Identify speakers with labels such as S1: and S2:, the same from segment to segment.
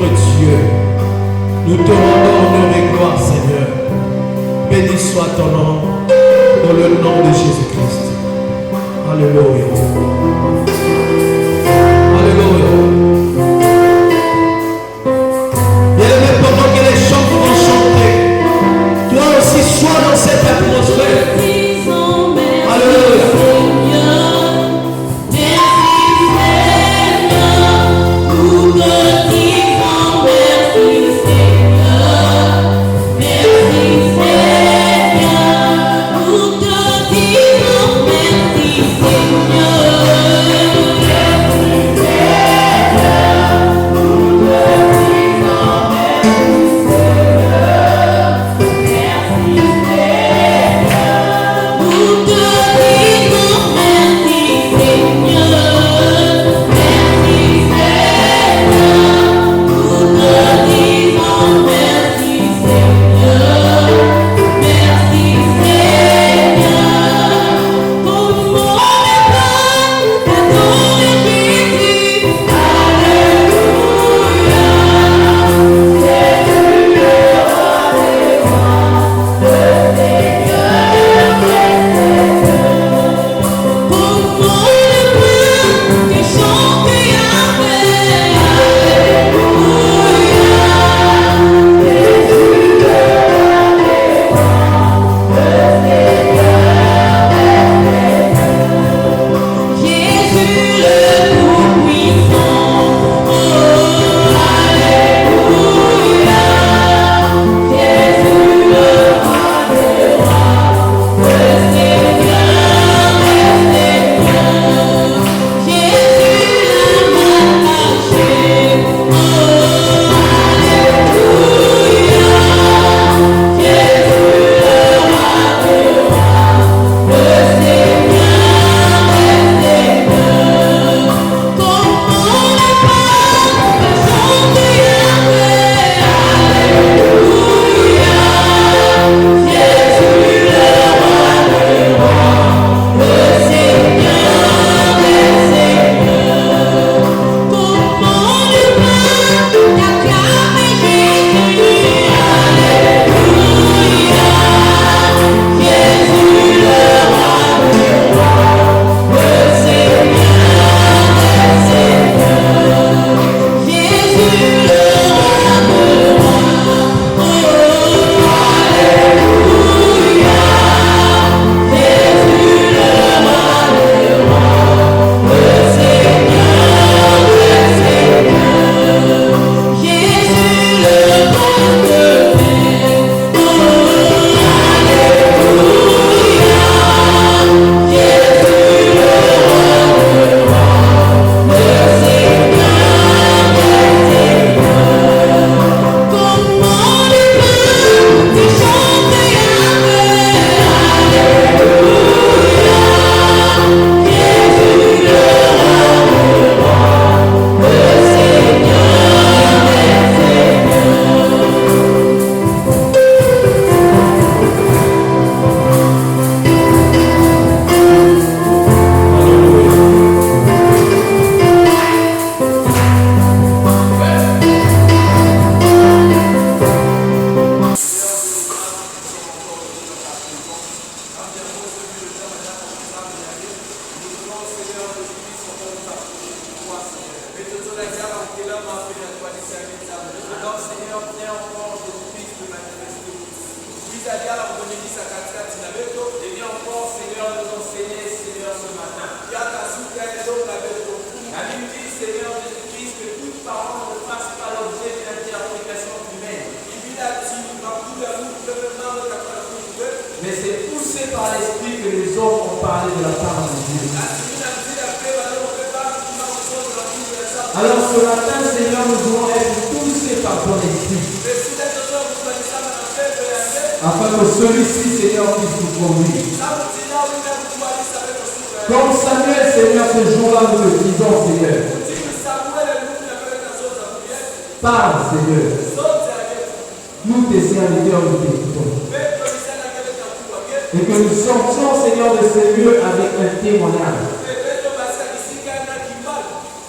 S1: notre Dieu. Nous te rendons honneur et gloire, Seigneur. Béni soit ton nom, dans le nom de Jésus-Christ. Alléluia. Alléluia. Bien-aimé, pendant que les chants vont chanter, toi aussi sois dans cette atmosphère. Alléluia.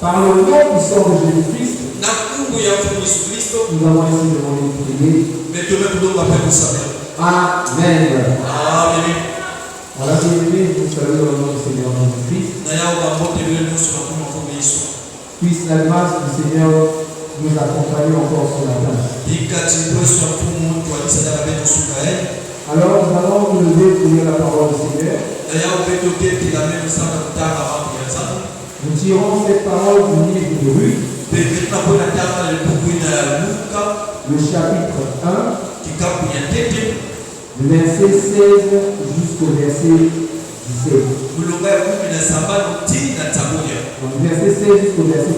S2: Par le nom puissant de Jésus-Christ, Nous avons ici demandé de prier. Amen. Voilà, bien-aimés, vous saluez au nom du Seigneur Jésus-Christ. Puisse la grâce du Seigneur nous accompagner encore ce matin. Alors, nous allons nous lever pour lire la parole du Seigneur. Nous tirons cette parole du livre de Ruth, le chapitre 1, du verset 16 jusqu'au verset 17. Donc, du verset 16 jusqu'au verset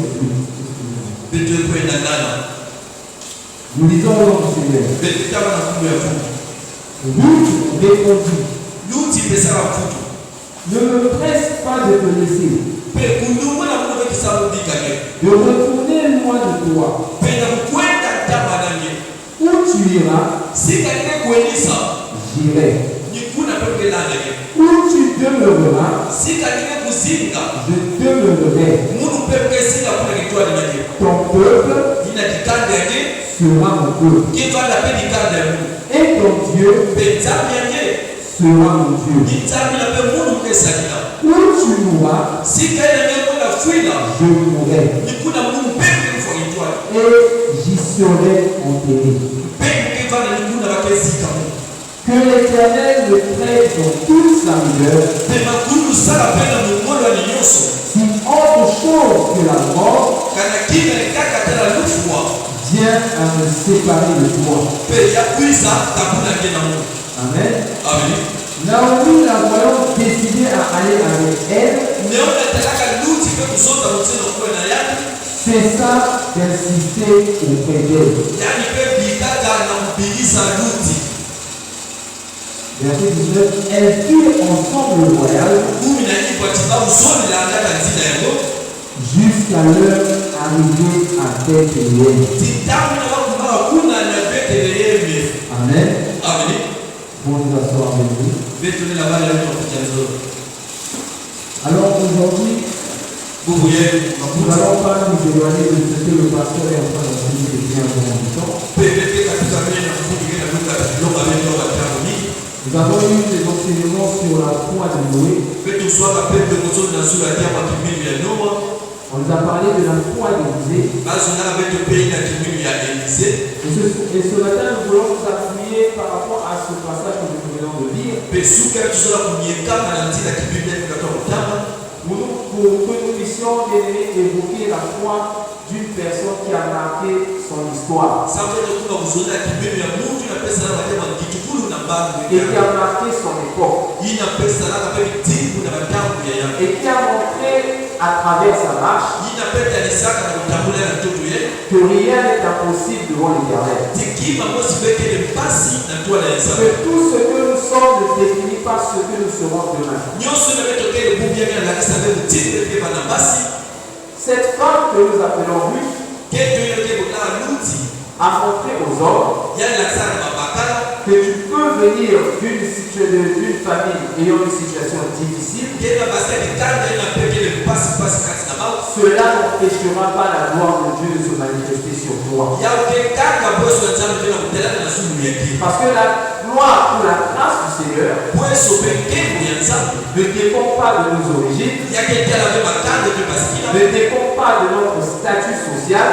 S2: 18. Nous lisons au nom du Seigneur. Ruth répondit: ne me presse pas de te laisser, de retourner loin de toi. Où tu iras, j'irai. Où tu demeureras, je demeurerai. Ton peuple sera mon peuple. Et ton Dieu sera mon Dieu. Où tu mourras, je mourrai. Et j'y serai enterré. Que l'Éternel me traite dans toute sa rigueur, si autre chose que la mort vient à me séparer de toi. Amen. Naomi, la voyant décidée à aller avec elle, cessa d'insister auprès d'elle. Verset 19, elles firent ensemble le voyage jusqu'à l'heure arrivée à Bethléem. Amen. Bon, nous asseoir avec vous. Alors aujourd'hui, nous n'allons pas nous éloigner de ce que le pasteur est en train d'enseigner depuis un bon temps. Nous avons eu des enseignements sur la foi de Noé. On nous a parlé de la foi d'Élisée. Et ce matin, nous voulons nous appuyer par rapport à ce passage que nous venons de lire. Pour que nous puissions évoquer la foi d'une personne qui a marqué son histoire. Et qui a marqué son époque. Et qui a montré à travers sa marche que rien n'est impossible devant l'Éternel. Que tout ce que nous sommes ne définit pas ce que nous serons demain. Cette femme que nous appelons Ruth a montré aux hommes que tu peux venir d'une famille ayant une situation difficile. Cela n'empêchera pas la gloire de Dieu de se manifester sur toi. Parce que la gloire ou la grâce du Seigneur ne dépend pas de nos origines, ne dépend pas de notre statut social,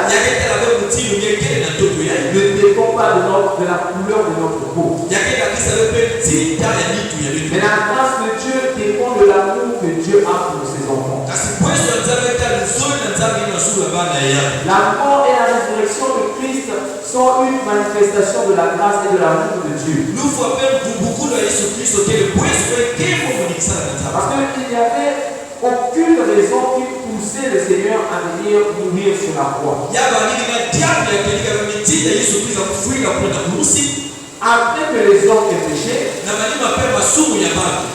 S2: ne dépend pas de la couleur de notre peau. Mais la grâce de Dieu dépend de l'amour que Dieu a pour ses enfants. La mort et la résurrection de Christ sont une manifestation de la grâce et de l'amour de Dieu. Parce qu'il n'y avait aucune raison qui poussait le Seigneur à venir mourir sur la croix. Après que les hommes aient péché,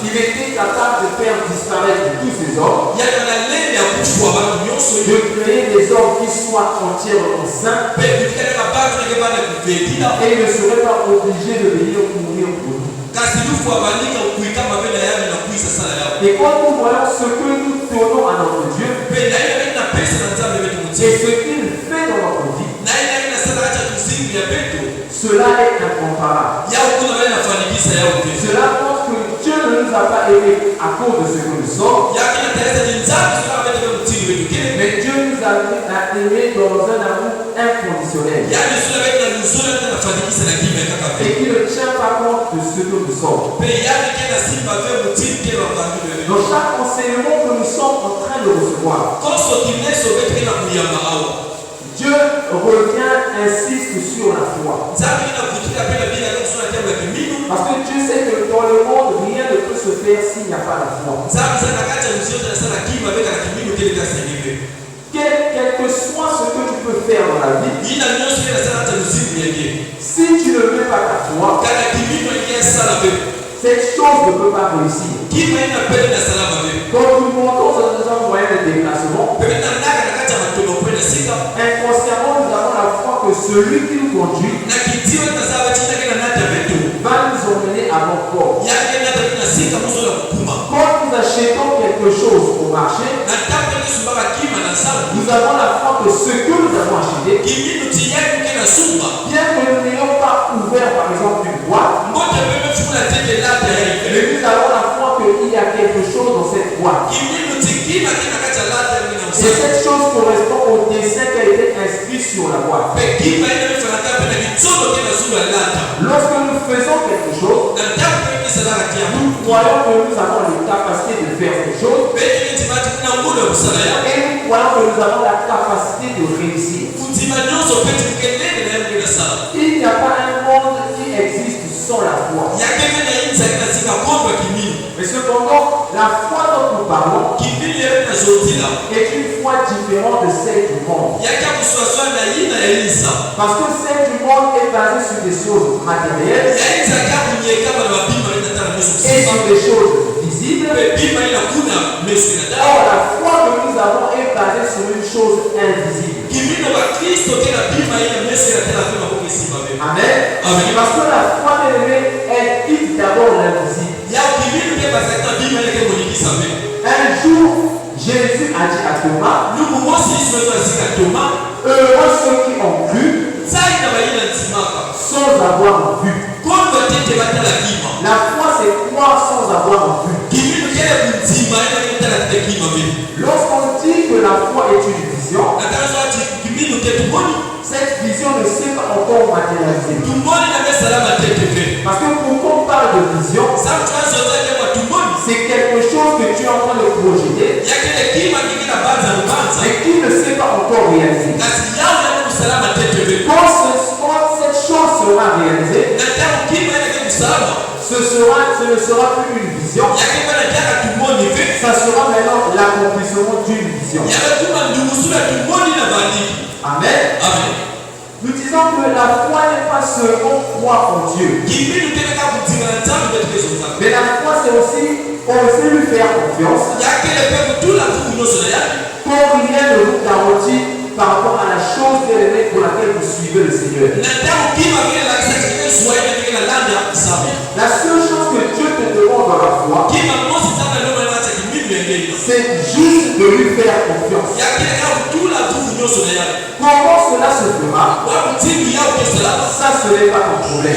S2: il était capable de faire disparaître tous ces hommes, de créer des hommes qui soient entièrement saints, et ne seraient pas obligés de venir mourir pour nous. Et quand nous voyons ce que nous donnons à notre Dieu, et ce qu'il fait dans notre vie, cela est incomparable. Cela montre que Dieu ne nous a pas aimés à cause de ce que nous sommes, mais Dieu nous a aimés dans un amour inconditionnel et qui ne tient pas compte de ce que nous sommes. Dans chaque enseignement que nous sommes en train de recevoir, Dieu revient, insiste sur la foi. Parce que Dieu sait que dans le monde, rien ne peut se faire s'il n'y a pas la foi. Quel que soit ce que tu peux faire dans la vie, si tu ne mets pas ta foi, cette chose ne peut pas réussir. Quand nous montons dans un moyen de déplacement, inconsciemment nous avons la foi que celui qui nous conduit va nous emmener à bon port. Quand nous achetons quelque chose au marché, nous avons la foi que ce que nous avons acheté, bien que nous n'ayons pas ouvert par exemple une boîte, mais nous avons la foi qu'il y a quelque chose dans cette boîte. Et cette chose correspond au dessin qui a été inscrit sur la boîte. Lorsque nous faisons quelque chose, nous croyons que nous avons les capacités de faire quelque chose. Et nous croyons que nous avons la capacité de réussir. Il n'y a pas un monde qui existe sans la foi. Mais cependant, la foi dont nous parlons est une foi différente de celle du monde. Parce que celle du monde est basée sur des choses matérielles et sur des choses visibles. Or, la foi que nous avons est basée sur une chose invisible. Amen. Parce que la foi elle quitte d'abord l'invisible. Un jour, Jésus a dit à Thomas, heureux ceux qui ont cru sans avoir vu. La foi c'est croire sans avoir vu. Lorsqu'on dit que la foi est une vision, cette vision ne s'est pas encore matérialisée. Parce que pour qu'on parle de vision, c'est quelque chose que tu es en train de projeter, mais qui ne s'est pas encore réalisé. Quand cette chose sera réalisée, ce ne sera plus une vision, ça sera maintenant l'accomplissement d'une vision. Amen. Nous disons que la foi n'est pas seulement croire en Dieu, mais la foi c'est aussi lui faire confiance. Quand rien ne vous garantit par rapport à la chose pour laquelle vous suivez le Seigneur. La seule chose que Dieu te demande dans la foi, c'est juste de lui faire confiance. Comment cela se fera? Ça, ce n'est pas ton problème.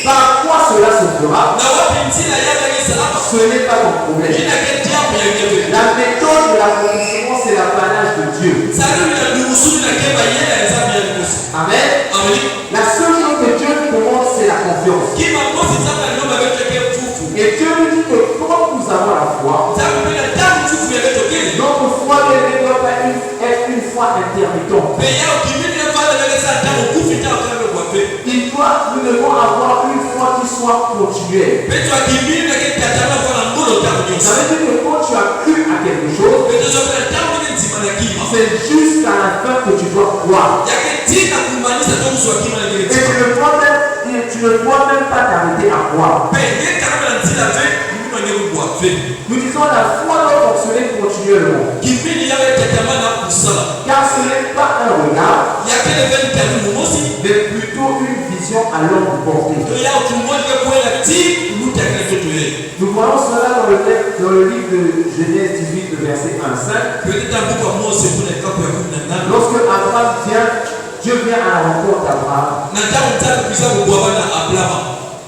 S2: Par quoi cela se fera? Ce n'est pas ton problème. La méthode de l'accomplissement, c'est l'apanage de Dieu. Amen. La seule chose que Dieu nous demande, c'est la confiance. Et Dieu nous dit que quand nous avons la foi, notre foi ne doit pas être une foi intermittente. Nous devons avoir une foi qui soit continuelle. Ça veut dire que quand tu as cru à quelque chose, c'est jusqu'à la fin que tu dois croire. Et tu ne dois même pas t'arrêter à croire. Nous disons la foi doit fonctionner continuellement. Car ce n'est pas un regard, mais plutôt une vision à longue portée. Nous voyons cela dans le livre de Genèse 18, verset 1 à 5. Lorsque Abraham vient Dieu vient à la rencontre d'Abraham.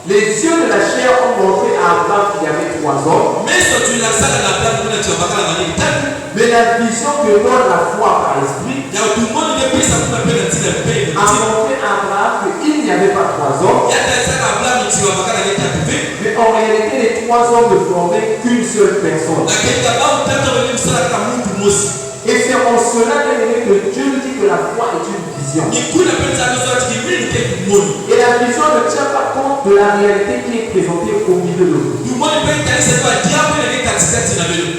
S2: Les yeux de la chair ont montré à Abraham qu'il y avait 3 hommes. Mais la vision que donne la foi par l'esprit a montré à Abraham qu'il n'y avait pas 3 hommes. Mais en réalité, les 3 hommes ne formaient qu'une seule personne. Et c'est en cela que Dieu dit que la foi est une vision. Et la vision ne tient pas compte de la réalité qui est présentée au milieu de nous.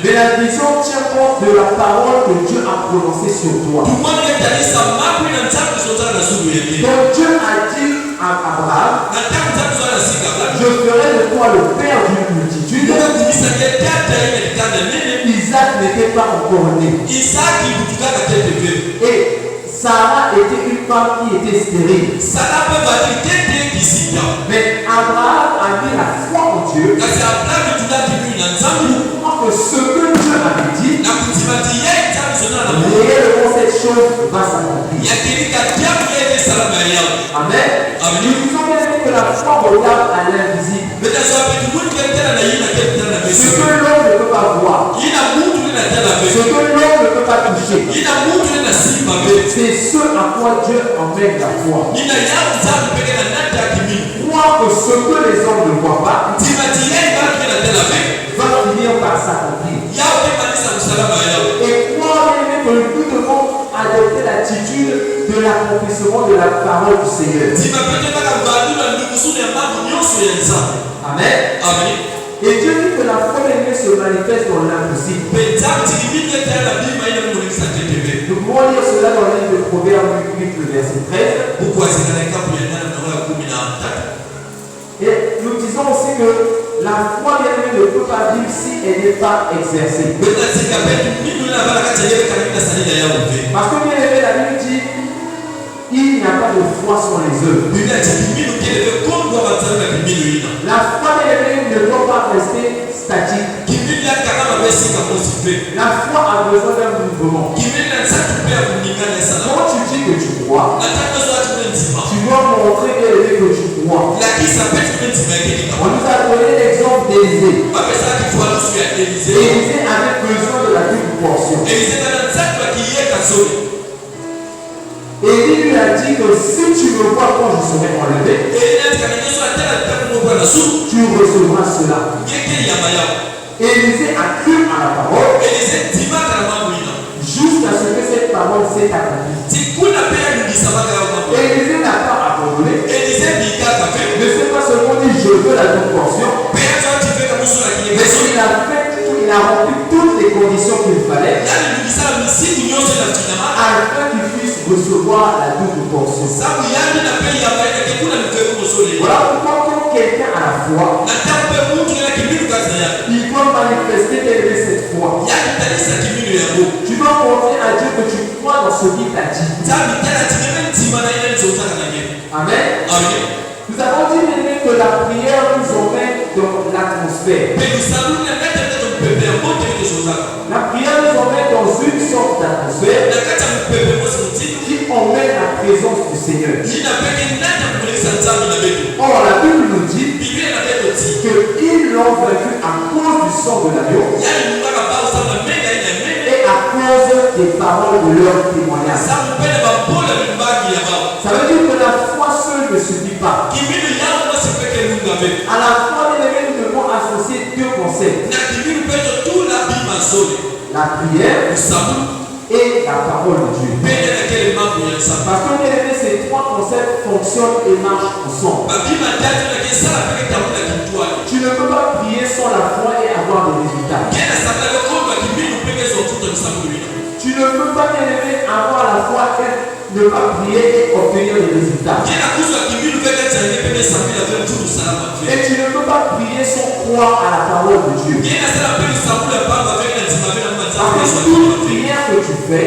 S2: Mais la vision tient compte de la parole que Dieu a prononcée sur toi. Donc Dieu a dit à Abraham, je ferai de toi le père d'une multitude. Isaac n'était pas encore né. Et Sarah était une femme qui était stérile. Mais Abraham a mis la foi en Dieu. Pour croire que ce que Dieu avait dit, réellement cette chose va s'accomplir. Amen. Nous disons bien que la foi regarde à l'invisible. Ce que l'homme ne peut pas voir. Ce que l'homme ne peut pas toucher. C'est ce à quoi Dieu emmène la foi. Croire que ce que les hommes ne voient pas va finir par s'accomplir. Et croire que nous devons adopter l'attitude de l'accomplissement de la parole du Seigneur. Amen. Et Dieu dit que la foi aimée se manifeste dans l'impossible. Nous pouvons lire cela dans le livre de Proverbes 8, le verset 13. Et nous disons aussi que la foi aimée ne peut pas vivre si elle n'est pas exercée. Parce que bien aimé, la Bible dit il n'y a pas de foi sans les œuvres. La foi aimée ne doit pas rester statique. La foi a besoin d'un mouvement. Quand tu dis que tu crois, tu dois montrer que tu crois. On nous a donné l'exemple d'Élisée. Élisée avait besoin de la double portion. Élie lui a dit que si tu me vois quand je serai enlevé, tu recevras cela. Élisée a cru à la parole jusqu'à ce que cette parole s'est accomplie. Élisée n'a pas abandonné. Ne s'est pas seulement dit je veux la double portion, mais il a rempli toutes les conditions qu'il fallait afin qu'il puisse recevoir la double portion. Voilà pourquoi quand quelqu'un a la foi, il doit manifester cette foi. Tu dois montrer à Dieu que tu crois dans ce qu'il t'a dit. Amen. Nous avons dit que la prière nous emmène dans l'atmosphère. La prière nous emmène dans une sorte d'atmosphère qui emmène la présence du Seigneur. Or, la Bible nous dit qu'ils l'ont vaincu à cause du sang de l'agneau et à cause des paroles de leur témoignage. Ça veut dire que la foi seule ne suffit pas. À la foi, nous devons associer 2 concepts. La prière et la parole de Dieu. Parce que ces 3 concepts fonctionnent et marchent ensemble. Tu ne peux pas prier sans la foi et avoir des résultats. Tu ne peux pas avoir la foi et ne pas prier et obtenir des résultats. Et tu ne peux pas prier sans croire à la parole de Dieu. Toute prière que tu fais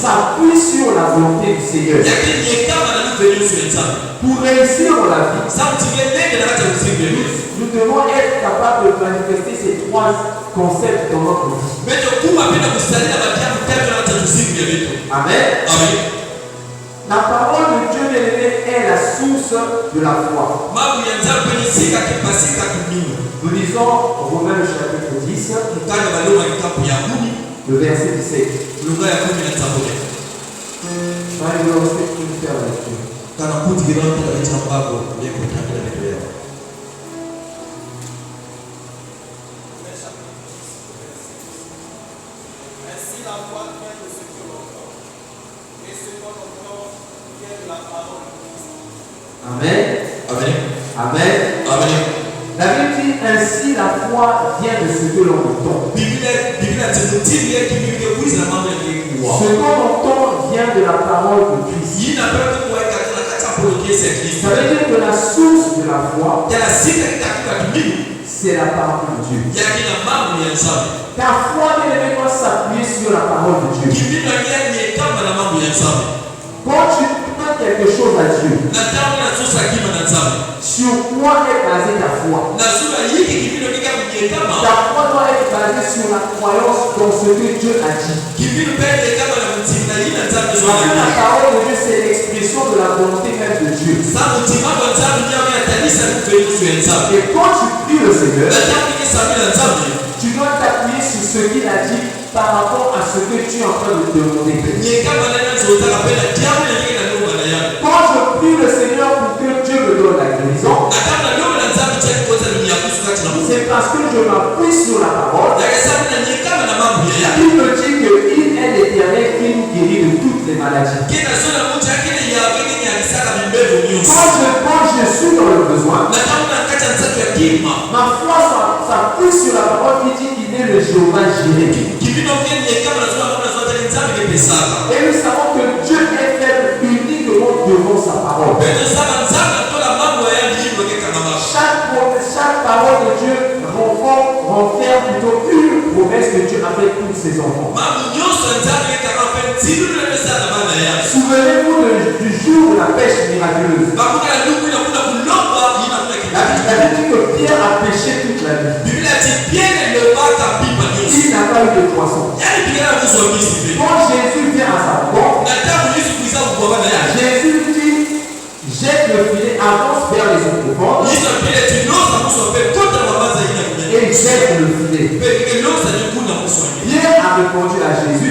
S2: s'appuie sur la volonté du Seigneur. Pour réussir dans la vie, nous devons être capables de manifester ces 3 concepts dans notre vie. Amen. La parole de Dieu est la source de la foi. Nous lisons Romains chapitre 10, le verset 17. Amen.
S1: Amen.
S2: Amen.
S1: Amen.
S2: La Bible dit ainsi la foi vient de ce que l'on entend. Ce qu'on entend vient de la parole de Christ. Ça veut dire que la source de la foi, c'est la parole de Dieu. Ta foi doit s'appuyer sur la parole de Dieu. Quand tu prends quelque chose à Dieu, sur quoi est basée ta foi? Ta foi doit être basée sur la croyance dans ce que Dieu a dit. Parce que la parole de Dieu, c'est l'expression de la volonté même de Dieu. Et quand tu pries le Seigneur, tu dois t'appuyer sur ce qu'il a dit par rapport à ce que tu es en train de demander. Quand je prie le Seigneur pour que Dieu me donne la guérison, c'est parce que je m'appuie sur la parole. Il me dit qu'il est l'Éternel qui nous guérit de toutes les maladies. Quand je suis dans le besoin, ma foi s'appuie sur la parole qui dit qu'il est le Jéhovah Jireh. Et nous savons que Dieu est faible uniquement devant sa parole. Chaque parole de Dieu renferme plutôt une promesse que Dieu a faite pour ses enfants. Souvenez-vous du jour de la pêche miraculeuse. La Bible dit que Pierre a pêché toute la nuit. Il n'a pas eu de poisson. Quand Jésus vient à sa porte, Jésus dit, jette le filet, avance vers les eaux profondes et jette le filet. Pierre a répondu à Jésus,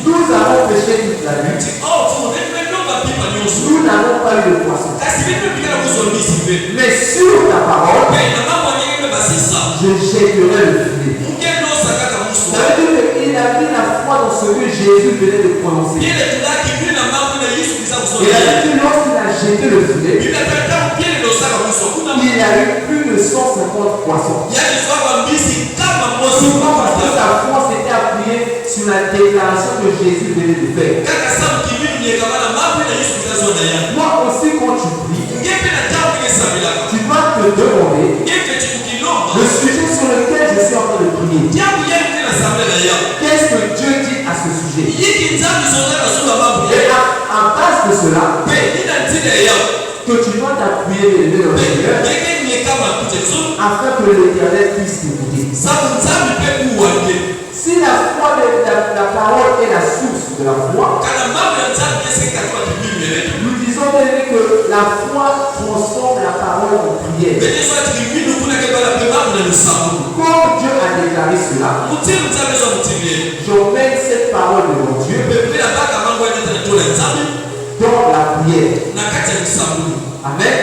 S2: nous avons pêché toute la nuit. Nous n'avons pas eu de poisson. Mais sur ta parole, je jetterai le filet. Ça veut dire qu'il a mis la foi dans ce que Jésus venait de prononcer. Et la Bible dit lorsqu'il a jeté le filet, il a eu plus de 150 poissons. Souvent parce que sa foi s'était appuyée sur la déclaration que Jésus venait de faire. Moi aussi quand tu pries, tu vas te demander le sujet sur lequel je suis en train de prier. Qu'est-ce que Dieu dit à ce sujet? Et à base de cela, que tu dois t'appuyer dans le Seigneur afin que l'Éternel puisse t'écouter. Si la foi de la parole est la source de la foi, nous disons que la foi transforme la parole en prière. Comme Dieu a déclaré cela, j'emmène cette parole devant Dieu dans la prière. Amen.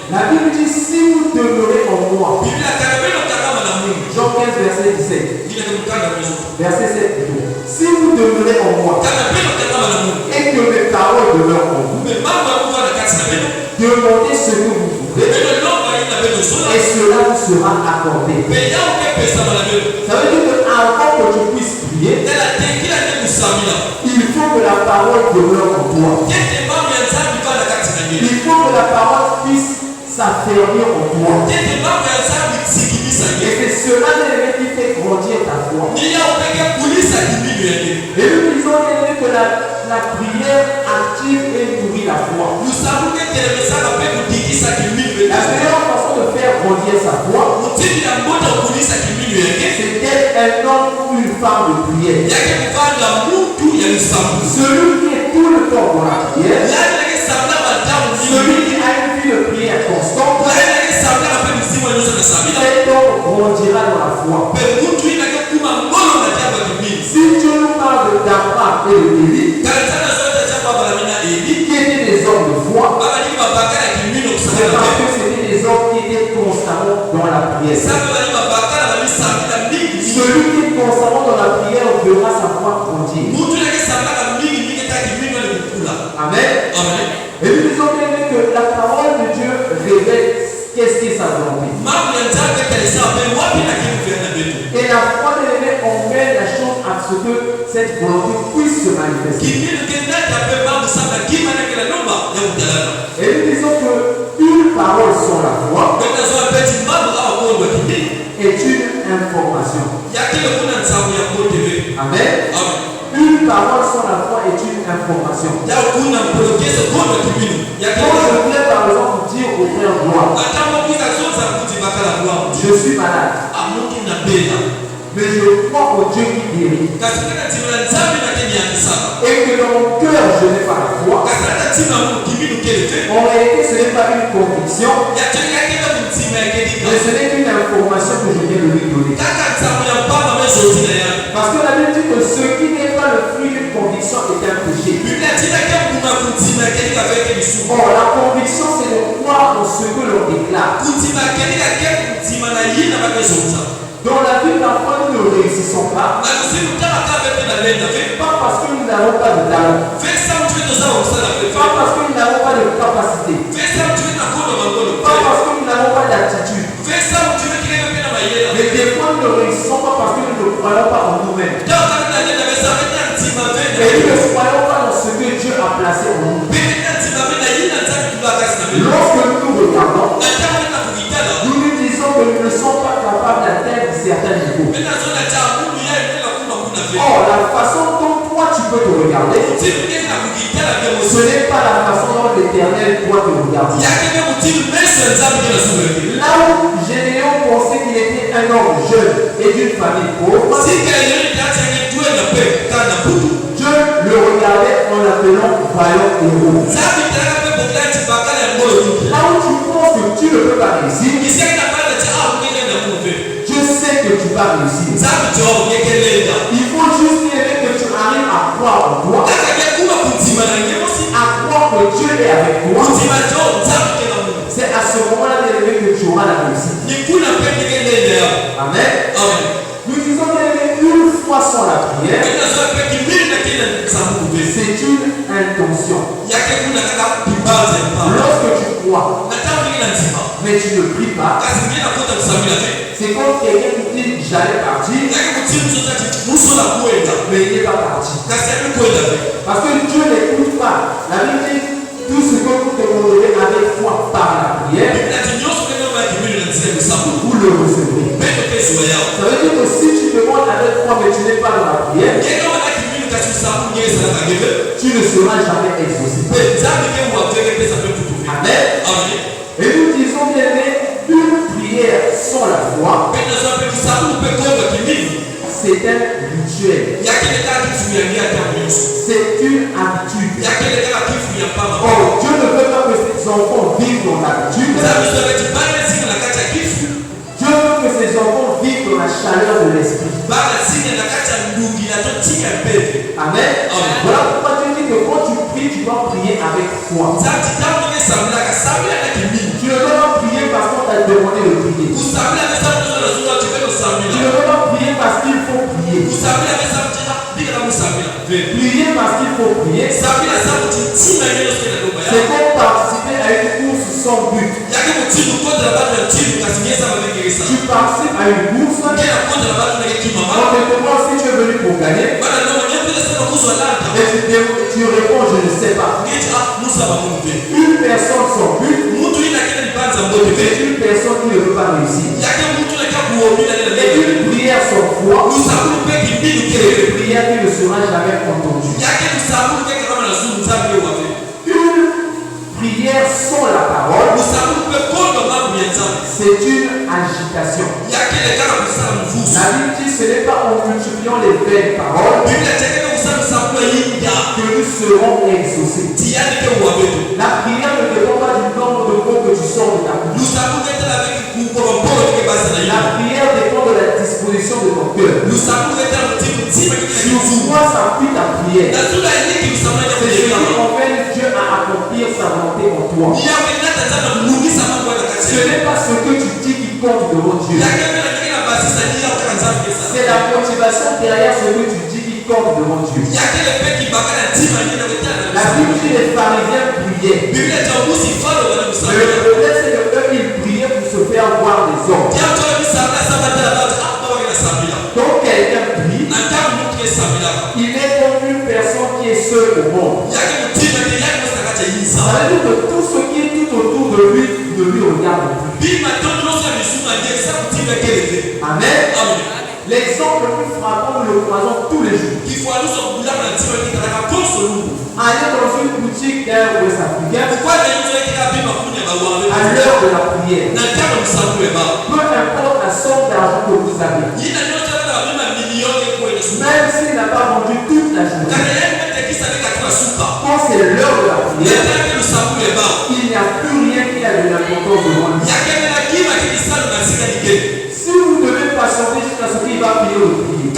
S2: La Bible dit si vous demeurez en moi. Jean 15 verset 17. Verset 7. Si vous demeurez en moi et que mes paroles demeurent en vous, demandez ce que vous voudrez et cela vous sera accordé. Ça veut dire qu'avant que tu puisses prier, il faut que la parole demeure en toi. Il faut que la parole puisse s'affermir en toi. Et c'est cela qui fait grandir ta foi. Et nous disons que la prière active et nourrit la foi. La meilleure façon de faire grandir sa foi, c'est d'être un homme ou une femme de prière. Celui qui est tout le temps dans la prière, celui qui a une vie de prière constante, cet homme grandira dans la foi. Si Dieu nous parle d'Abraham et de Élie, qui étaient des hommes de foi, c'est parce que c'était des hommes qui étaient constamment dans la prière. Celui qui est constamment dans la prière verra sa foi grandir. Amen. Et nous disons bien que la parole de Dieu révèle qu'est-ce qui est sa volonté. Et la foi de l'Évêque emmène la chose à ce que cette volonté puisse se manifester. Et nous disons que une parole sans la foi est une information. Amen. Une parole sans la foi est une information. Quand je viens par exemple dire au frère Gloire, je suis malade, mais je crois au Dieu qui guérit, et que dans mon cœur je n'ai pas la foi, en réalité ce n'est pas une conviction, mais ce n'est qu'une information que je viens de lui donner. Parce que la Bible dit que ce qui n'est pas le fruit d'une conviction est un péché. Or, la conviction c'est de croire en ce que l'on déclare. Dans la vie parfois nous ne réussissons pas. Pas parce que nous n'avons pas de talent. Pas parce que nous n'avons pas de capacité. Pas parce que nous n'avons pas d'attitude. Mais des fois nous ne réussissons pas parce que nous ne croyons pas en nous-mêmes. Et nous ne croyons pas dans ce que Dieu a placé en nous. Lorsque nous nous regardons, nous nous disons que nous ne sommes pas capables d'atteindre certains niveaux. Or, la façon dont toi tu peux te regarder, ce n'est pas la façon dont l'Éternel doit te regarder. Là où Gédéon pensait qu'il était un homme jeune et d'une famille pauvre, Dieu le regardait en l'appelant vaillant héros. Là où tu penses que tu ne peux pas réussir, Dieu sait que tu vas réussir. Il faut juste que tu arrives à croire en toi, à croire que Dieu est avec toi. C'est à ce moment-là que tu auras la réussite. Amen. Nous disons qu'une foi sans la prière, c'est une intention. Lorsque tu crois, mais tu ne pries pas, c'est comme quelqu'un qui dit j'allais partir, mais il n'est pas parti. Parce que Dieu n'écoute pas. La Bible dit tout ce que vous demanderez avec foi par la prière, vous le recevrez. Ça veut dire que si tu demandes avec foi mais tu n'es pas dans la prière, tu ne seras jamais exaucé. Amen. Et nous disons bien une prière sans la foi, c'est un rituel. C'est une habitude. Or, Dieu ne veut pas que ses enfants vivent dans l'habitude. Dieu veut que ses enfants vivent dans la chaleur de l'esprit. Amen. Voilà pourquoi Dieu dit que quand tu pries, tu dois prier avec foi. Tu ne dois pas prier parce qu'on t'a demandé de prier. Tu ne dois pas prier parce qu'il faut prier. Prier parce qu'il faut prier. C'est comme participer à une course sans but. Tu participes à une course. On te demande si tu es venu pour gagner. Et tu réponds je ne sais pas. Une personne sans but, c'est une personne qui ne peut pas réussir. Et une prière sans foi, c'est une prière qui ne sera jamais entendue. Une prière sans la parole, c'est une agitation. La Bible dit ce n'est pas en multipliant les belles paroles que nous serons exaucés. La prière ne dépend pas du nombre de mots que tu sors de ta bouche. La prière dépend de la disposition de ton cœur. Sur quoi s'appuie ta prière? C'est ce qui emmène Dieu à accomplir sa volonté en toi. Ce n'est pas ce que tu dis qui compte devant Dieu. C'est la motivation derrière ce que tu dis qui compte devant Dieu. La Bible dit les pharisiens priaient. Le problème c'est que eux ils priaient pour se faire voir des hommes. Donc quelqu'un prie, il est comme une personne qui est seule au monde. Ça veut dire que tout ce qui est tout autour de lui regarde plus. Amen. L'exemple le plus frappant, nous le croisons tous les jours. Aller dans une boutique d'un Ouest africain à l'heure de la prière, peu importe la somme d'argent que vous avez, même s'il n'a pas vendu toute la journée, quand c'est l'heure de la prière, il n'y a plus rien qui a de l'importance devant lui. Si vous devez patienter jusqu'à ce qu'il va prier le prier,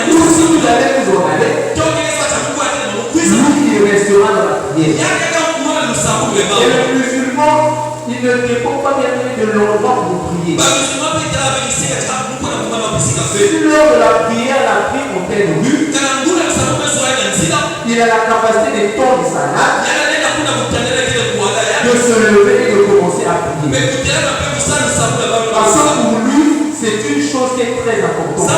S2: ou si vous allez vous en aller, lui il restera dans la prière. Et le musulman, il ne dépend pas bien de l'endroit pour prier. Si lors de la prière, la prière en pleine rue, il a la capacité de tendre sa nappe, de se lever et de commencer à prier. Parce que pour lui, c'est une chose qui est très importante.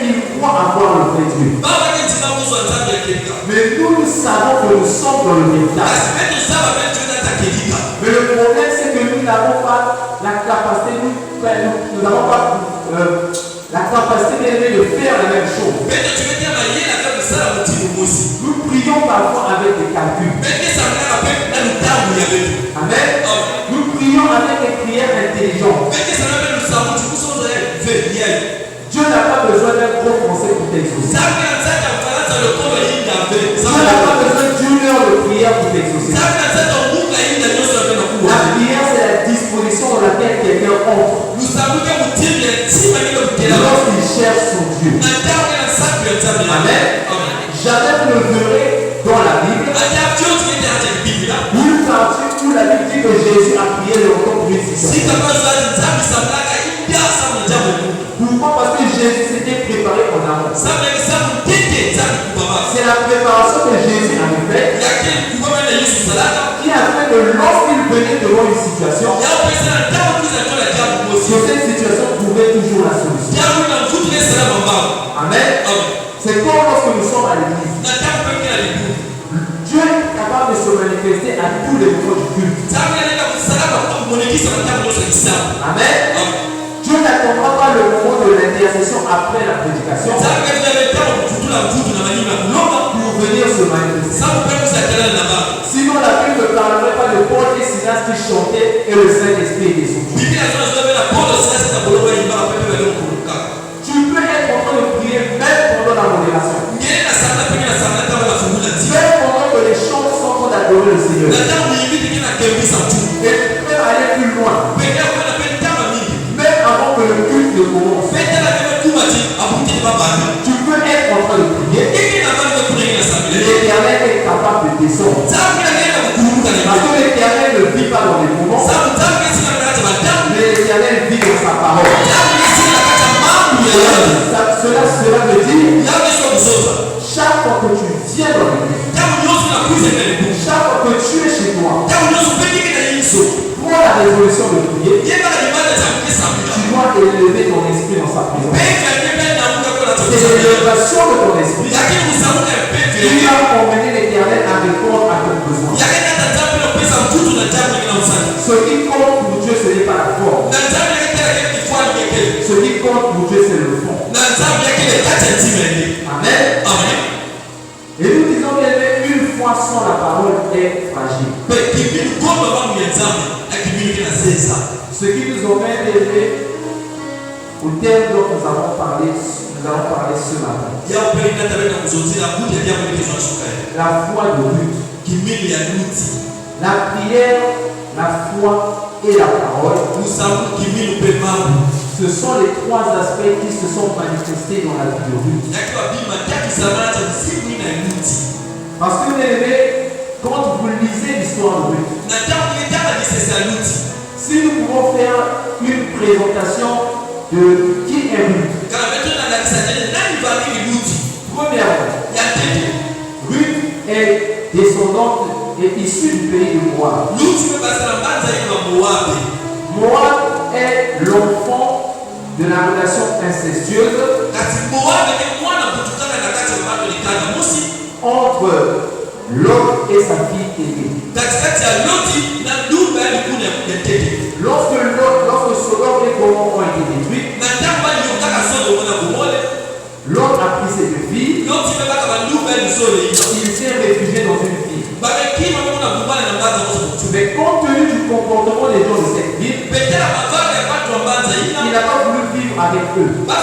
S2: Il croit avoir le vrai Dieu. Mais nous savons que nous sommes dans le véritable. Mais le problème, c'est que nous n'avons pas la capacité, nous n'avons pas la capacité de faire la même chose. Nous prions parfois avec des calculs. Amen. Nous prions avec des prières intelligentes. Dieu n'a pas besoin d'un gros français pour t'exaucer. Dieu n'a pas besoin d'une heure de prière pour t'exaucer. La prière, c'est la disposition dans laquelle quelqu'un entre lorsqu'il cherche son Dieu. Amen. Jamais vous ne verrez dans la Bible une partie où la Bible dit que Jésus a prié le repas pour une situation. Pourquoi? Parce que Jésus s'était préparé en amont. C'est la préparation que Jésus avait faite qui a fait que lorsqu'il venait devant une situation, cette situation trouvait toujours la solution. Amen. C'est comme lorsque nous sommes à l'église. Dieu est capable de se manifester à tous les moments du culte. Amen. Dieu n'attendra pas le moment de l'intercession après la prédication pour venir se manifester. Sinon la Bible ne parlerait pas de Paul et Silas qui chantaient et le Saint-Esprit était sur eux. Tu peux être en train de prier même pendant la modération. Même pendant que les chants sont en train d'adorer le Seigneur. Et tu peux aller plus loin. Même avant que le culte ne commence. Tu peux être en train de prier. L'Éternel est capable de descendre. Parce que l'Éternel ne vit pas dans les moments. Mais l'Éternel vit dans sa parole. Cela veut dire chaque fois que tu viens dans l'église, chaque fois que tu es chez toi, prends la résolution de prier. Tu dois élever ton esprit dans sa présence. C'est l'élévation de ton esprit qui va emmener l'Éternel à répondre à ton besoin. Ce qui compte pour Dieu, ce n'est pas la forme. Ce qui compte pour Dieu, c'est le fond. Amen. Et nous disons qu'une foi sans la parole est fragile. Ce qui nous emmène au thème dont nous avons parlé nous allons parler ce matin. La foi de Ruth. La prière, la foi et la parole. Ce sont les trois aspects qui se sont manifestés dans la vie de Ruth. Parce que vous aimez, quand vous lisez l'histoire de Ruth, si nous pouvons faire une présentation de qui est Ruth. Premièrement, Ruth est descendante et issue du pays de Moab. Moab est l'enfant de la relation incestueuse entre l'homme et sa fille aînée. Lorsque Sodome et Gomorrhe ont été détruits, l'homme a pris ses deux filles, il s'est réfugié dans une ville. Mais compte tenu du comportement des gens de cette ville, il n'a pas voulu vivre avec eux. La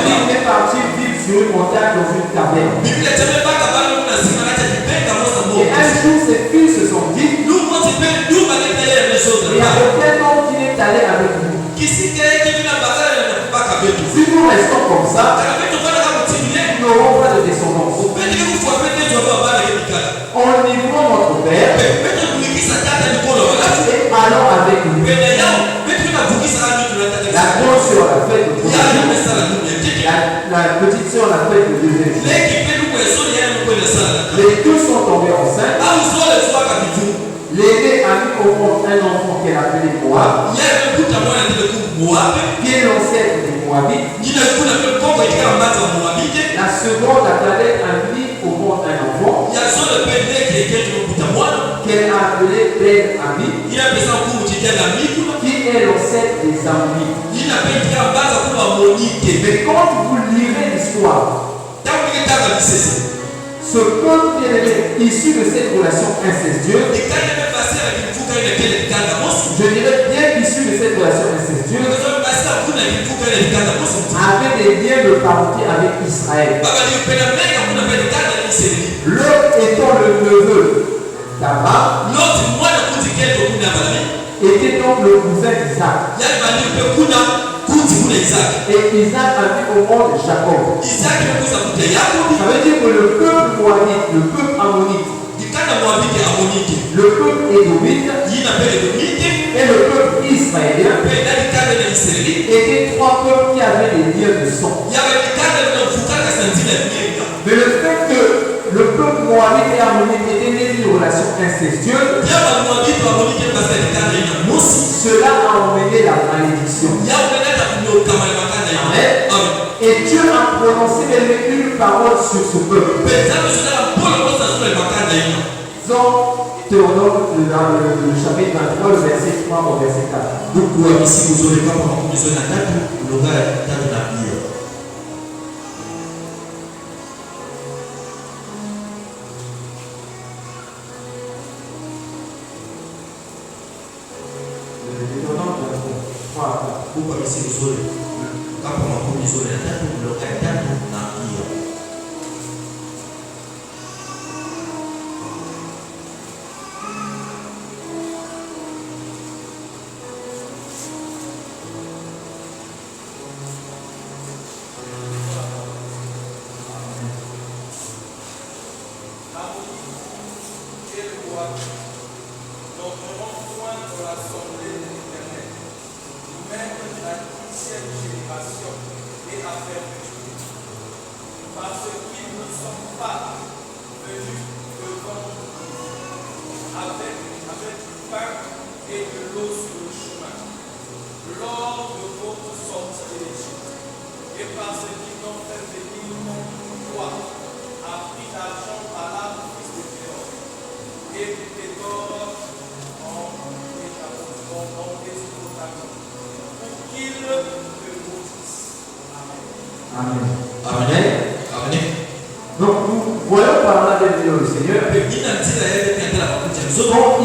S2: ville est partie vivre sur une montagne dans une caverne. Et un jour, ses filles se sont dit, il y a aucun homme qui est allé avec nous. Si nous restons comme ça, nous n'aurons pas de descendance. En livrant notre père et allons avec lui. La grande soeur l'a fait le premier jour. La petite soeur l'a fait le deuxième jour. Les deux sont tombés enceintes. L'aînée a mis au monde un enfant qu'elle appelait Moab, qui est l'ancêtre des Moabites. La seconde, la cadette, a mis au monde un enfant qu'elle a appelé Ben Ami, qui est l'ancêtre des Ammonites. Mais quand vous lirez l'histoire, ce peuple issu de cette relation incestueuse, je dirais bien issu de cette relation incestueuse, avait des liens de parenté avec Israël. L'autre étant le neveu d'Abraham, était donc le cousin d'Isaac. Et Isaac a mis au monde Jacob. Ça veut dire que le peuple moabite, le peuple ammonite, le peuple édomite et le peuple israélien étaient trois peuples qui avaient des liens de sang. Mais le fait que le peuple moabite et ammonite étaient nés d'une relation incestueuse, cela a emmené la malédiction. Amen. Et Dieu a prononcé une parole sur ce peuple. Dans Théonome, dans le chapitre 23, le verset 3 au verset 4.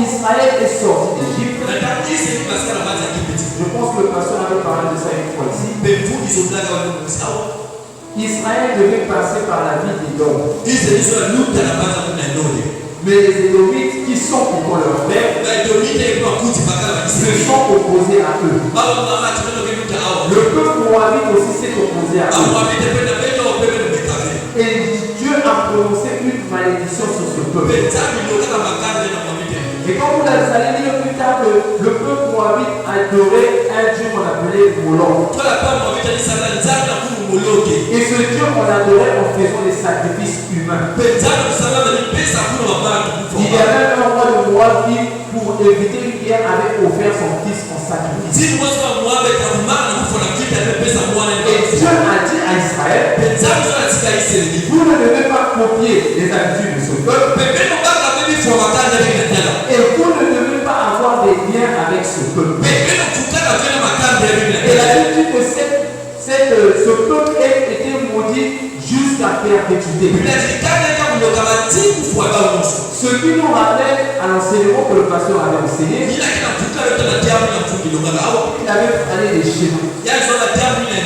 S2: Israël est sorti d'Égypte. Je pense que le pasteur avait parlé de ça une fois ici. Israël devait passer par la vie d'Édom. Mais les Édomites qui sont pourtant leurs frères se sont opposés à eux. Le peuple moabite aussi s'est opposé à eux. Et Dieu a prononcé une malédiction sur ce peuple. Et quand vous allez lire plus tard que le peuple moabite adorait un Dieu qu'on appelait Moloch. Et ce Dieu qu'on adorait en faisant des sacrifices humains. Il y avait un roi de Moab qui, pour éviter une guerre, avait offert son fils en sacrifice. Et Dieu a dit à Israël, vous ne devez pas copier les habitudes de ce peuple. Et vous ne devez pas avoir des liens avec ce peuple. Et la Bible dit que ce peuple a été maudit jusqu'à perpétuité. Ce qui nous rappelle à l'enseignement que le pasteur avait enseigné, il avait parlé des schémas.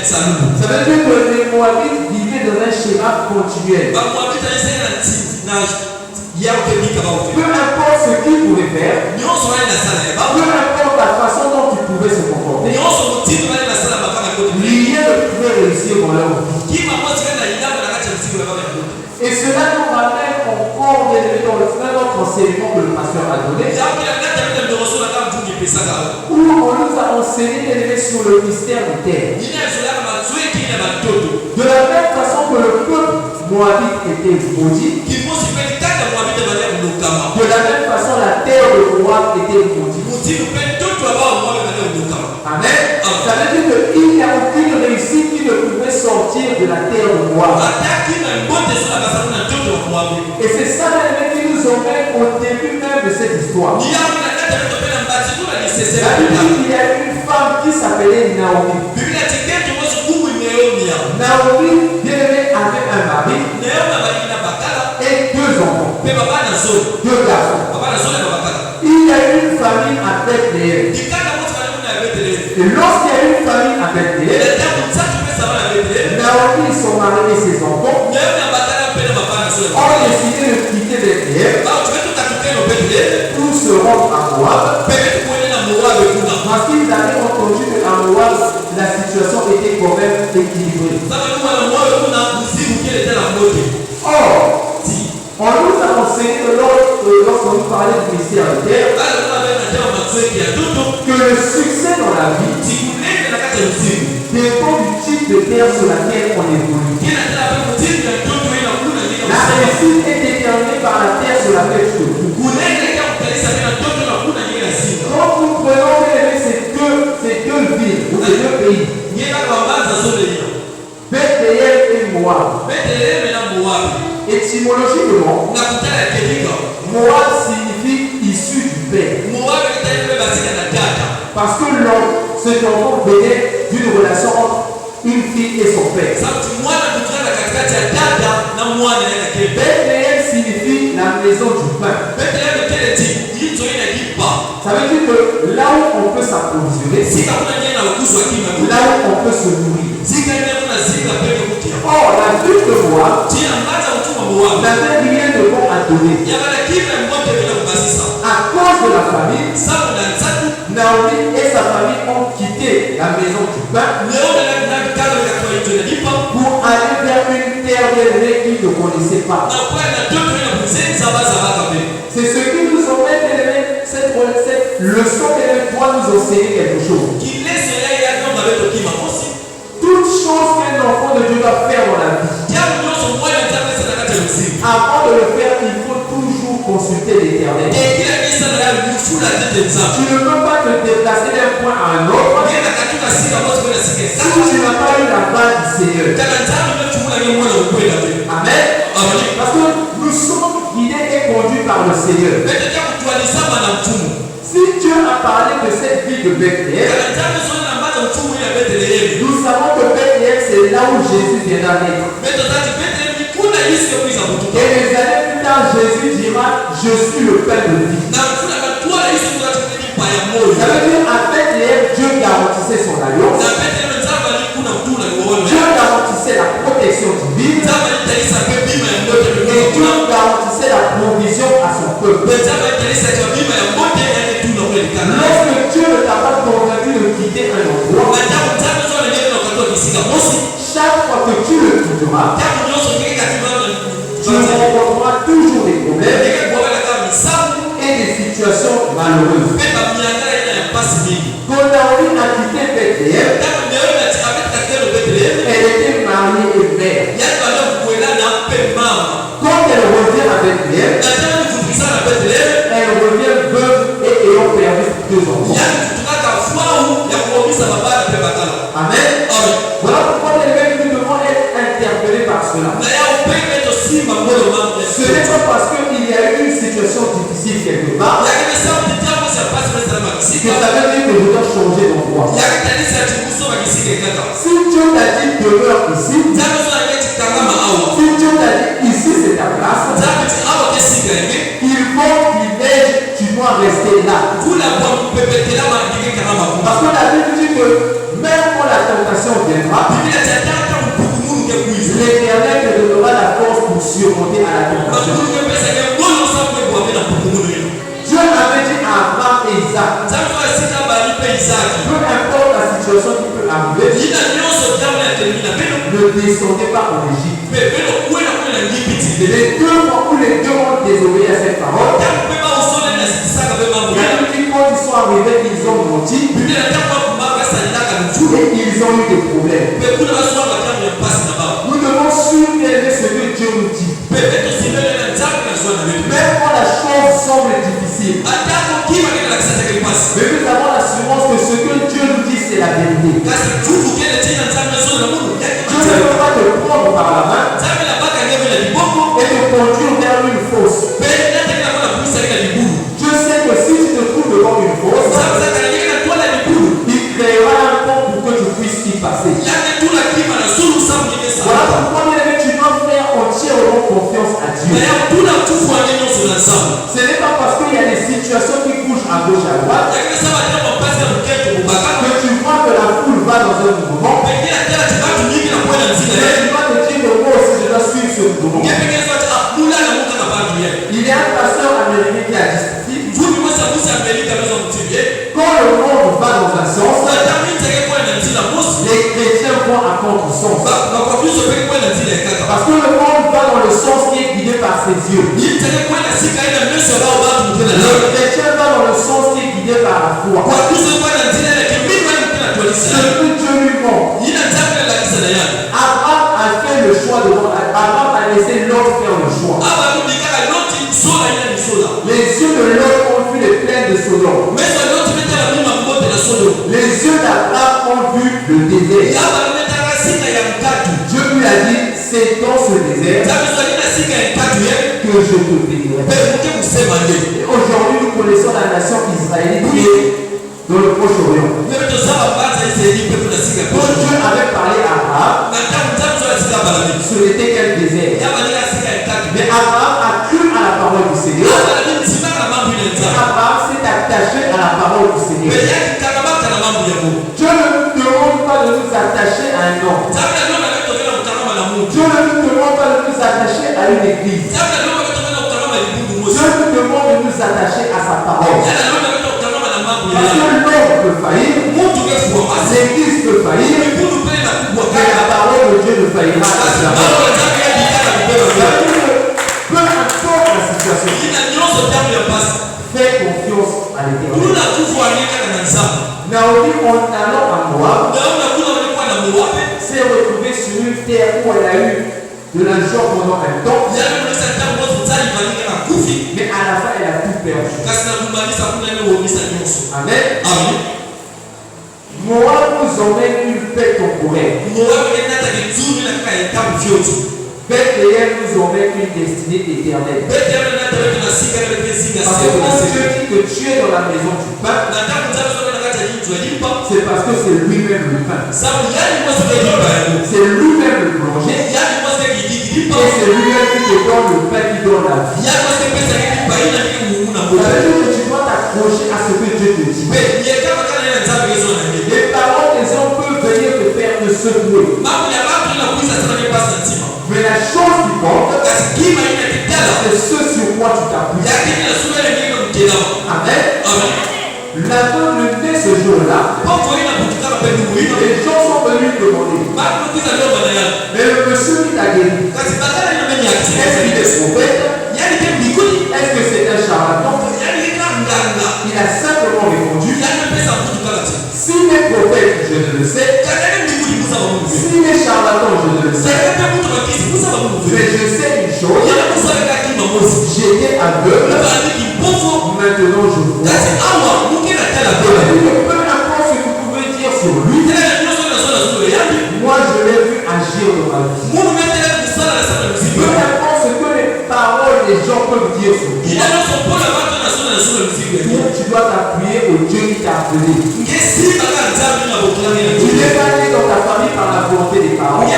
S2: Ça veut dire que les Moabites vivaient dans un schéma continuel. Peu importe ce qu'ils pouvaient faire, peu importe la façon dont ils pouvaient se comporter, rien ne pouvait réussir dans leur vie. Et cela nous ramène encore dans notre enseignement que le pasteur a donné, où on nous a enseigné sur le mystère du terre. De la même façon que le peuple moabite était maudit, de la même façon la terre de Moab était maudite. Amen. Ça veut dire qu'il n'y a aucune réussite qui ne pouvait sortir de la terre de Moab. Et c'est ça qui nous emmène au début même de cette histoire. La Bible dit qu'il y a une femme qui s'appelait Naomi. Naomi, bien-aimée, avait un mari et deux enfants. Deux garçons. Il y a une famille à Bethléem. Et lorsqu'il y a une famille à Bethléem, Naomi, son mari et ses enfants ont décidé de quitter Bethléem pour se rendre à Moab. Parce qu'ils avaient entendu qu'à Moab, la situation était quand même équilibrée. Or, on nous a enseigné lorsqu'on nous parlait du mystère de terre que le succès dans la vie dépend du type de terre sur laquelle on évolue. La réussite est déterminée par la terre sur laquelle tu te trouves. Quand nous prenons ces deux villes ou ces deux pays, Bethléem et Moab, étymologiquement, Moab signifie issu du père. Parce que cet enfant venait d'une relation entre une fille et son père. Bethléem signifie la maison du pain. Ça veut dire que là où on peut s'approvisionner, là où on peut se nourrir. Or, la ville de Moab n'avait rien de bon à donner. À cause de la famine, Naomi et sa famille ont quitté la maison du pain pour aller vers une terre qu'ils ne connaissaient pas. C'est ce qui nous emmène, cette leçon doit nous enseigner quelque chose. Toute chose qu'un enfant de Dieu doit faire dans la vie, avant de le faire, il faut toujours consulter l'Éternel. Tu ne peux pas te déplacer d'un point à un autre si tu n'as pas eu la base du Seigneur. Amen. Parce que nous sommes guidés et conduits par le Seigneur. Si Dieu a parlé de cette ville de Bethléem, nous savons que Bethléem c'est là où Jésus viendra naître. Et les années plus tard, Jésus dira, je suis le pain de vie. Ça veut dire à Bethléem, Dieu garantissait son alliance. quitteras, tu rencontreras toujours des problèmes et des situations malheureuses. Quand Naomi a quitté Bethléem, elle était mariée et mère. Quand elle revient à Bethléem, elle revient veuve et ayant perdu 2 enfants. Amen. Voilà pourquoi les mêmes nous devons être interpellés par cela. Ce n'est pas parce qu'il y a eu une situation difficile quelque part que ça veut dire que je dois changer d'endroit. Si Dieu t'a dit demeure ici, si Dieu t'a dit ici c'est ta place, il faut qu'il neige, tu dois rester là. Parce que la Bible dit que même quand la tentation viendra, l'Éternel te donnera la force pour surmonter à la tentation. Dieu avait dit à Abraham et Isaac, peu importe la situation qui peut arriver, ne descendez pas en Égypte. Les 2 fois où les 2 ont désobéi à cette parole, la Bible dit quand ils sont arrivés, ils ont menti et ils ont eu des problèmes. Nous devons suivre ce que Dieu nous dit. Même quand la chose semble difficile, mais nous avons l'assurance que ce que Dieu nous dit c'est la vérité. Dieu ne peut pas te prendre par la main et te conduire vers une fosse. Dieu sait que si tu te trouves devant une fosse, il créera un pont pour que tu puisses y passer. Voilà pourquoi tu dois faire entièrement confiance à Dieu. Ce n'est pas parce qu'il y a des situations qui bougent à gauche à droite que tu vois que la foule va dans un mouvement. Mais tu vas te dire que moi aussi je dois suivre ce mouvement. Il y a un pasteur américain qui a dit quand le monde va dans un sens, les chrétiens vont à contre-sens. Parce que le monde va dans le sens qui est guidé par ses yeux. Le chrétien va dans le sens qui est guidé par la foi. Ce que Dieu lui montre. Abraham a fait le choix de Abraham a laissé l'autre faire le choix. Les yeux de l'autre ont vu les plaines de Sodome. Les yeux d'Abraham ont vu le désert. Dieu lui a dit, c'est dans ce désert que je te bénirai. Et aujourd'hui, nous connaissons la nation israélite qui est dans le Proche-Orient. Quand Dieu avait parlé à Abraham, ce n'était qu'un désert. Mais Abraham a cru à la parole du Seigneur. Abraham s'est attaché à la parole du Seigneur. Dieu ne nous demande pas de nous attacher à un homme. Dieu ne nous demande pas de nous attacher à une église. Dieu nous demande de nous attacher à sa parole. Parce que l'homme peut faillir, l'église peut faillir, mais la parole de Dieu ne faillira pas. Peu importe la situation, fais confiance à l'Éternel. Naomi, en allant à Moab, s'est retrouvée sur une terre où elle a eu de la joie pendant un temps, mais à la fin elle a tout perdu. Amen. Moab nous emmène une paix temporaire. Bethléem nous emmène une destinée éternelle. Parce que quand Dieu dit que tu es dans la maison du pain, c'est parce que c'est lui-même le pain. C'est lui-même le boulanger. Et c'est lui-même qui te donne le pain qui donne la vie. Ça veut dire que tu dois t'accrocher à ce que Dieu te dit. Les paroles des hommes peuvent venir te faire te secouer. Mais la chose qui compte, c'est ce sur quoi tu t'appuies. Amen. Nathan le naît ce jour-là. Les gens sont venus demander. Mais le monsieur qui t'a guéri, est-ce qu'il est prophète? Est-ce que c'est un charlatan? Il a simplement répondu, s'il est prophète, je ne le sais. S'il est charlatan, je ne le sais. Mais je sais une chose, j'étais aveugle, maintenant je vois. Peu importe ce que vous pouvez dire sur lui, moi je l'ai vu agir dans ma vie. Peu importe ce que les paroles des gens peuvent dire sur lui, tu dois t'appuyer au Dieu qui t'a appelé. Tu n'es pas né dans ta famille par la volonté des parents. Tu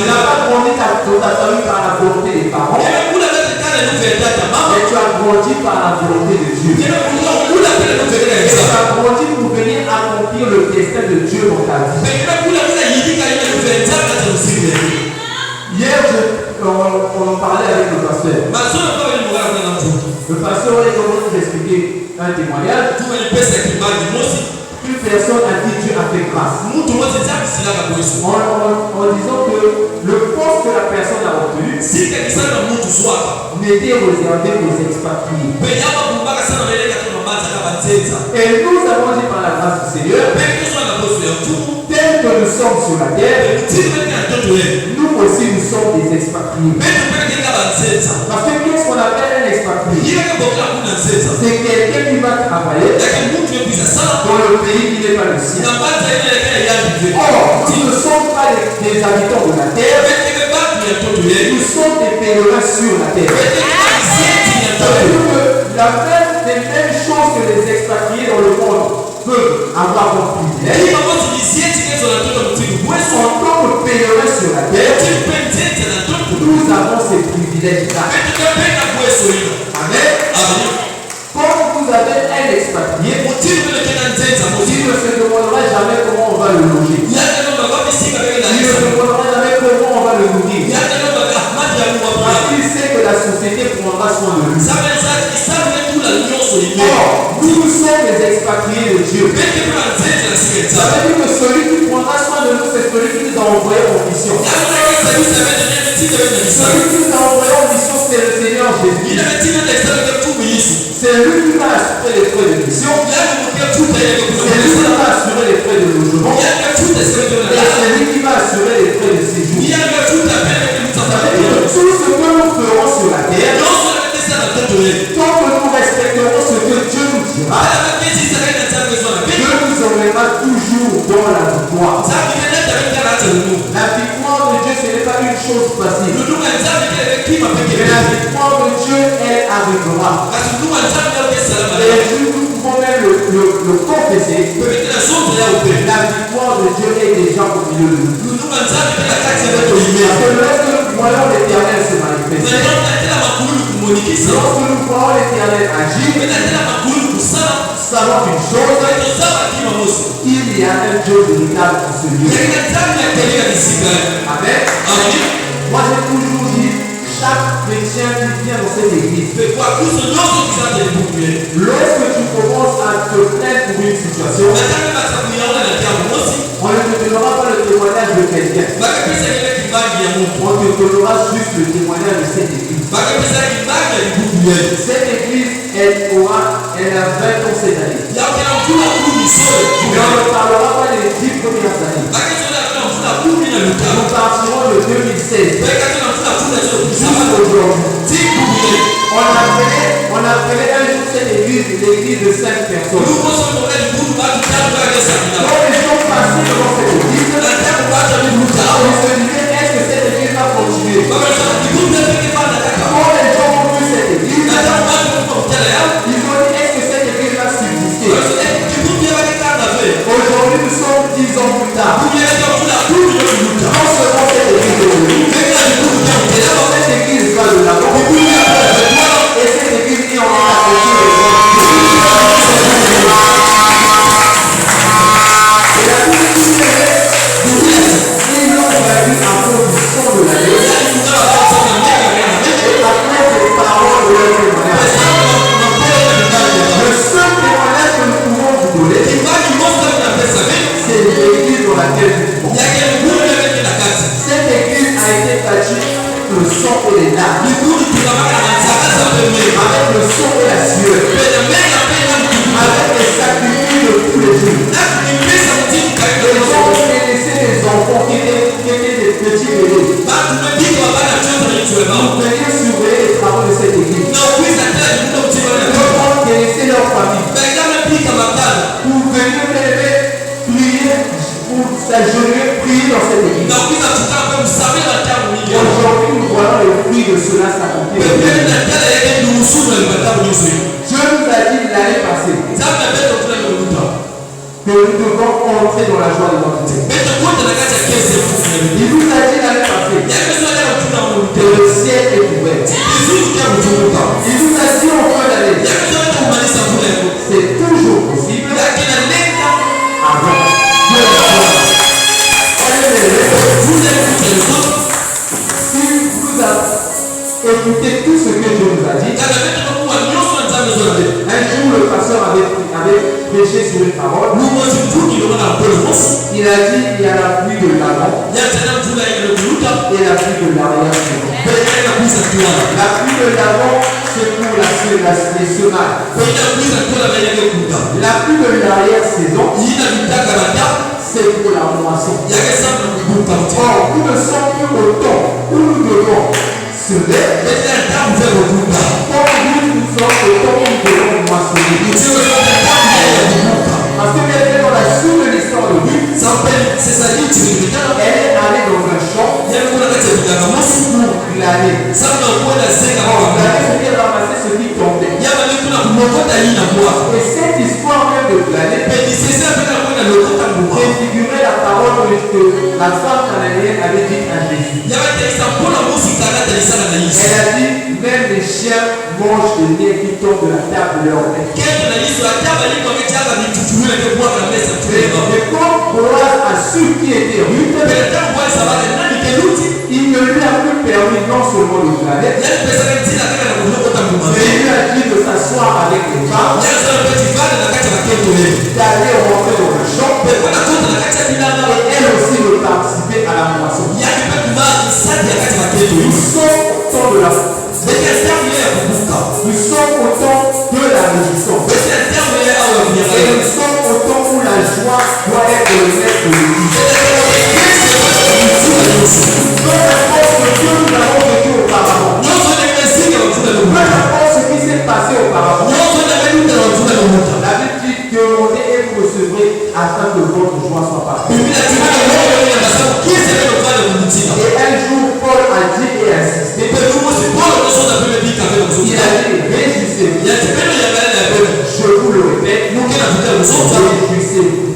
S2: n'as pas grandi dans ta famille par la volonté des parents. Mais tu as grandi par la volonté de Dieu. Tu as grandi pour venir accomplir le destin de Dieu dans ta vie. Hier, on en parlait avec le pasteur. Le pasteur est en train de nous expliquer un témoignage. Une personne à qui Dieu a fait grâce. En disant que le poste que la personne a obtenu n'était réservé aux expatriés. Et nous avons dit par la grâce du Seigneur, tel que nous sommes sur la terre, nous aussi nous sommes des expatriés. Parce que qu'est-ce qu'on appelle un expatrié? C'est quelqu'un qui va travailler dans le pays qui n'est pas le sien. Or, nous ne sommes pas des habitants de la terre, nous sommes des pèlerins sur la terre. Les mêmes choses que les expatriés dans le monde peuvent avoir comme privilège, en tant que pèlerins sur la terre, nous avons ces privilèges-là. Amen. Quand vous avez un expatrié, il ne se demandera jamais comment on va le loger. Il ne se demandera jamais comment on va le nourrir. Parce qu'il sait que la société prendra soin de lui. Or, nous sommes les expatriés de Dieu. Ça veut dire que celui qui prendra soin de nous, c'est celui qui nous a envoyés en mission. Celui qui nous a envoyés en mission, c'est le Seigneur Jésus. C'est lui qui va assurer les frais de mission. C'est lui qui va assurer les frais de logement. Et c'est lui qui va assurer les frais de séjour. Ça veut dire que tout ce que nous ferons sur la terre, tant que nous respecterons ce que Dieu nous dira, Dieu nous emmènera toujours dans la victoire. La victoire de Dieu, ce n'est pas une chose facile. Mais la victoire de Dieu est avec moi. Et nous pouvons même le confesser. La victoire de Dieu est déjà au milieu de nous. Parce que lorsque nous voyons l'Éternel se manifester, lorsque nous voyons l'Éternel agir, savons une chose, il y a un Dieu véritable en ce lieu. Amen. Moi j'ai toujours dit, chaque chrétien qui vient dans cette église, lorsque tu commences à te plaindre pour une situation, on ne te donnera pas le témoignage de quelqu'un. On te donnera juste le témoignage de cette église. Cette église, elle a 20 ans cette année. Mais on ne parlera pas des 10 premières années. Nous partirons de 2016 jusqu'aujourd'hui. On appelait un jour cette église l'église de 5 personnes. Quand les gens passaient devant cette église, ils se disaient, est-ce que cette église va continuer? Quand les gens ont vu cette église, ils ont dit, est-ce que cette église va subsister? Aujourd'hui, nous sommes 10 ans plus tard. Non seulement cette église évolue, cette église va de l'avant, et cette église est en train d'accomplir les grandes choses. Et la Bible dit, ils l'ont vaincu à cause du sang de l'agneau s'agenouiller, prier dans cette église. Aujourd'hui, nous voyons les fruits de cela s'accomplir. Dieu nous a dit l'année passée que nous devons entrer dans la joie de notre Dieu. Il nous a dit l'année passée que le ciel est ouvert. Il nous a dit en fin d'année c'est toujours possible avant. Si vous avez écouté tout ce que Dieu nous a dit, un jour le pasteur avait prêché sur une parole. Il a dit il y a la pluie de l'avant et la pluie de l'arrière-saison. La pluie de l'avant c'est pour les semailles. La pluie de l'arrière-saison c'est pour la moisson. Or, nous ne sommes plus au temps où nous devons semer. Comme nous sommes au temps où nous devons moissonner. Parce que bien dans la suite de l'histoire de Ruth, elle est allée dans un champ pour glaner. Glaner, c'est ramasser ce qui tombait. Et cette histoire même de glaner défigurait la parole que la femme cananéenne avait dit à Jésus. Elle a dit, même les chiens mangent des liens qui tombent de la table de leur maître. Et quand Boaz a su qui était Ruth, il ne lui a plus permis non seulement de glaner, mais il lui a dit de s'asseoir avec les femmes, d'aller rentrer dans le champ, et elle aussi de participer à la moisson. Nous sommes au temps de la nous sommes au temps de la résistance. Et nous sommes au temps où la joie doit être le maître de l'église. Peu importe ce que nous avons vécu auparavant. Peu importe ce qui s'est passé auparavant. La Bible dit que demandez et vous recevrez afin que votre joie soit parfaite. Et un jour, Paul a dit et insisté. Il a dit réjouissez-vous. Je vous le répète. Réjouissez-vous.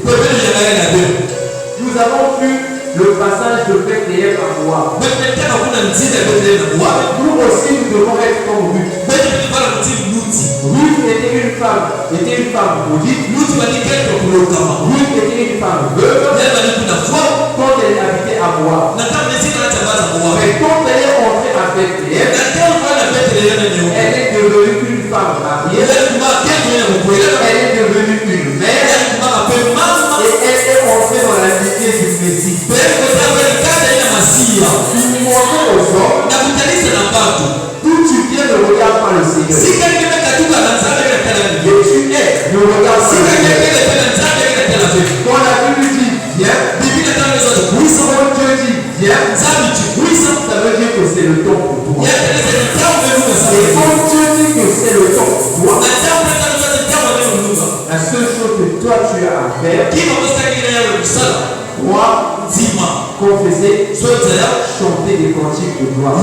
S2: Nous avons vu le passage de Bethléem à Moab. Nous aussi, nous devons être comme Ruth. Ruth était une femme maudite. Ruth était une femme veuve quand elle habitait à Moab. Mais quand elle est entrée à Bethléem, elle est devenue une femme mariée. Elle est devenue une mère. Et elle est entrée dans la lignée du Messie. Nous montrons aux hommes d'où tu viens ne regarde pas le Seigneur. Et tu es ne regarde pas le Seigneur. Quand la Bible dit viens, quand Dieu dit viens, ça veut dire que c'est le temps pour toi. Et quand Dieu dit que c'est le temps pour toi, la seule chose que toi tu as à faire, croire, confesser, chanter des cantiques de gloire.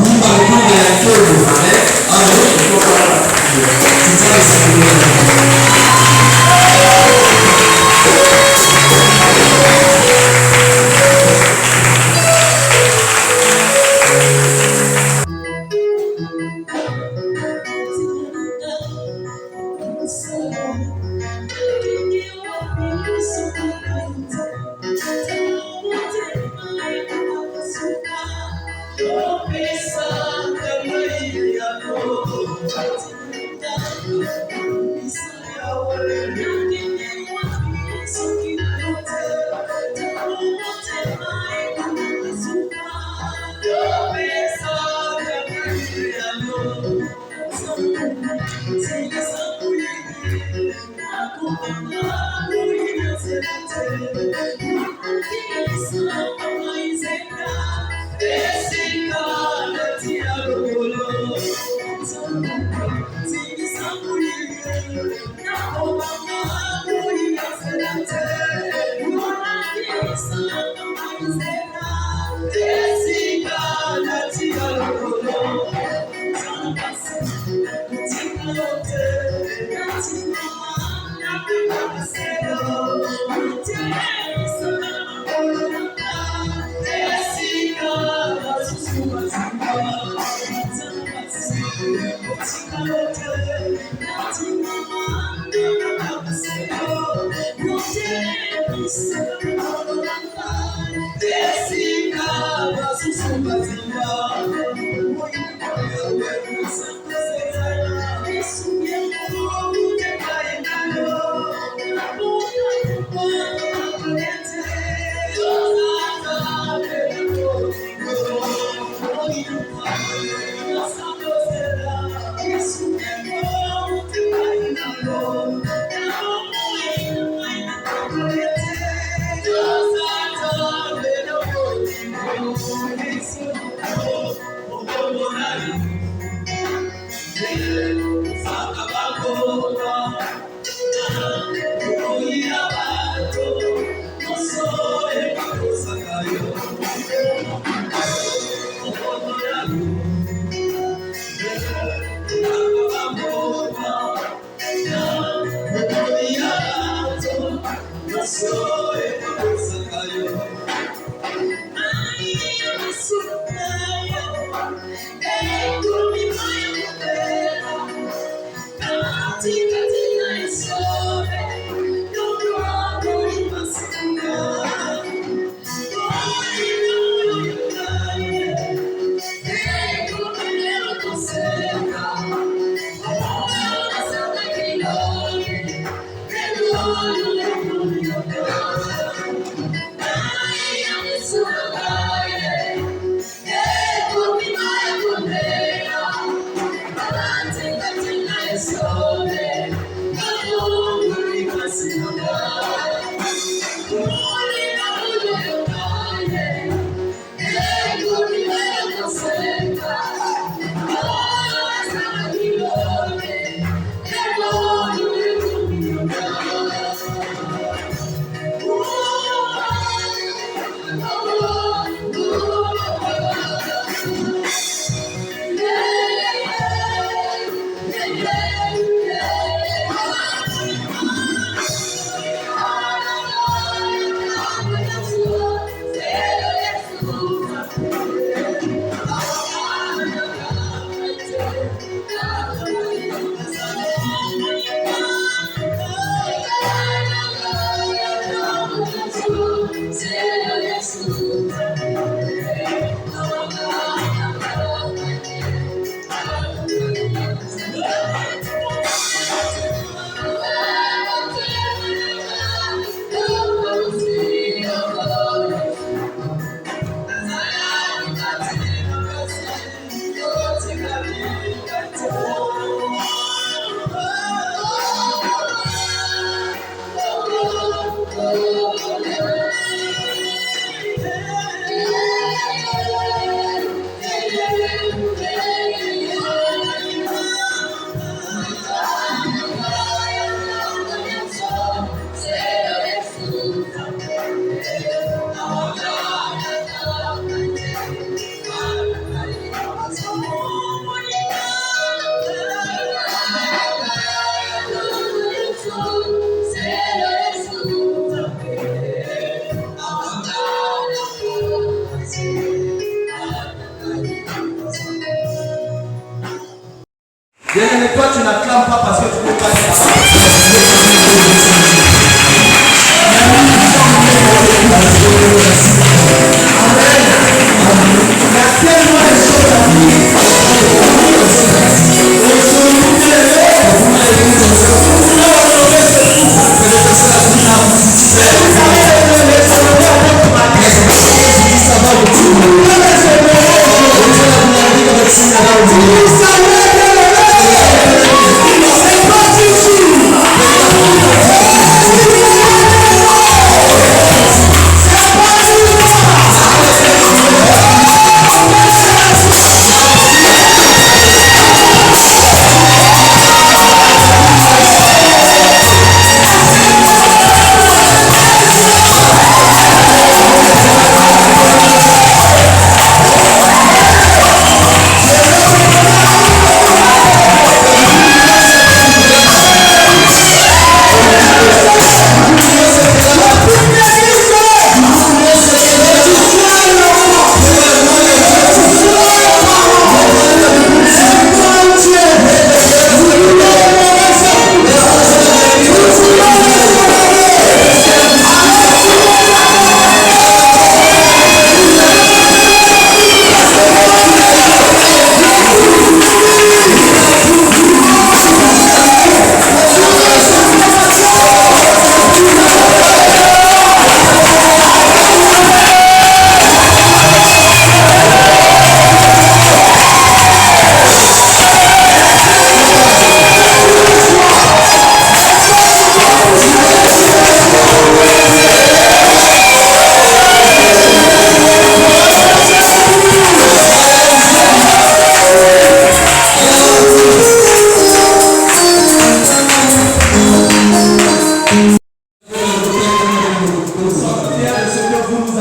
S3: Thank you.
S2: Bien-aimé, toi tu n'acclames pas parce que tu ne peux pas dire. Il y a tellement de choses à dire.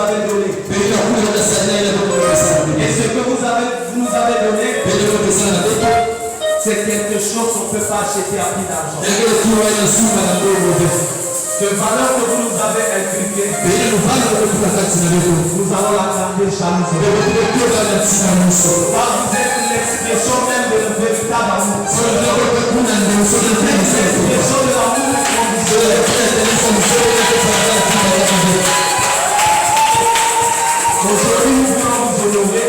S2: avez donné. Et ce que vous nous avez donné, c'est quelque chose qu'on ne peut pas acheter à prix d'argent. De valeur que vous nous avez inculqué, nous allons la garder chaleureusement. Car vous êtes l'expression même de notre véritable amour. L'expression de l'amour inconditionnel. Aujourd'hui, nous voulons vous honorer.